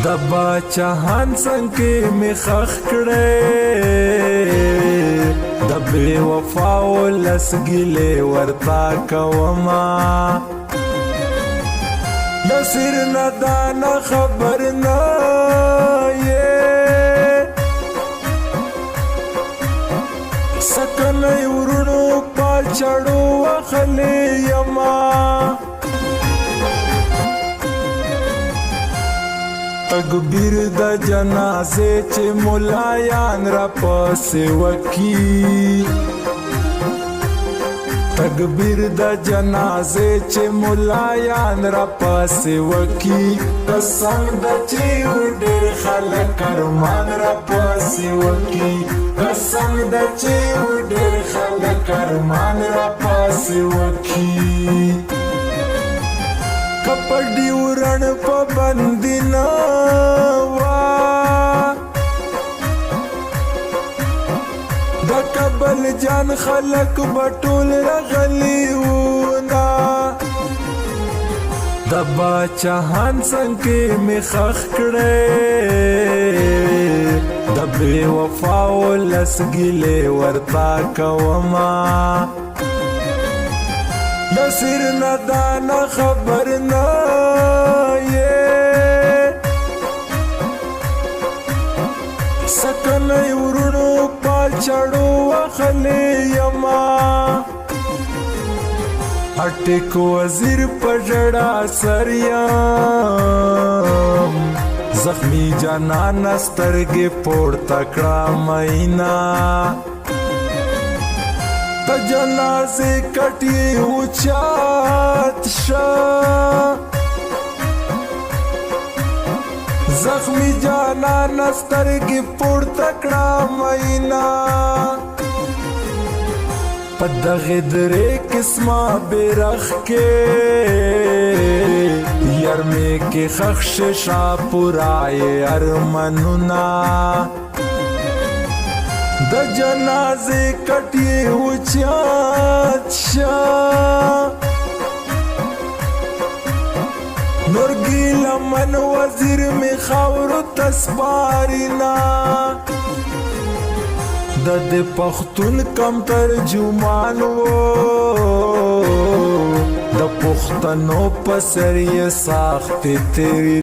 د باچاهان څنګه می خخ کړې د بے وفا ولس ګلې ورتا کوما نصر ندان خبر نه سکنه ورونو پاچړو وخلې یما تکبیر د جنازه چې مولایان را پسې وکی تکبیر د جنازه چې مولایان را پسې وکی قسم د چې ډېر خلک ارمان را پسې وکی قسم د چې ډېر خلک ارمان را پسې وکی کپڑی ورن پابندی نا وا د کابل جان خلق بټول رغلیونا د باچاهان څنګه می خخ کړې د بے وفا ولس ګلې ورتا کوما نصر ندان خبر نه سکنه ورونو پاچړو وخلې یما اټک وزیر پجړا سریم زخمی جانان سترګې پور تکړه مینا د جنازې کټي اوچات شا زخمی جانان سترګې پورته کړه مینا په دغه درې قسمه بیرخ کې یرمې کې خخش شا پورای ارمنونا د جنازې کټي اوچات شا نورګي لمن وزیر می خاور تسپارینا د پښتون کم ترجمان وو د پښتنو په سر یې ساخت تیری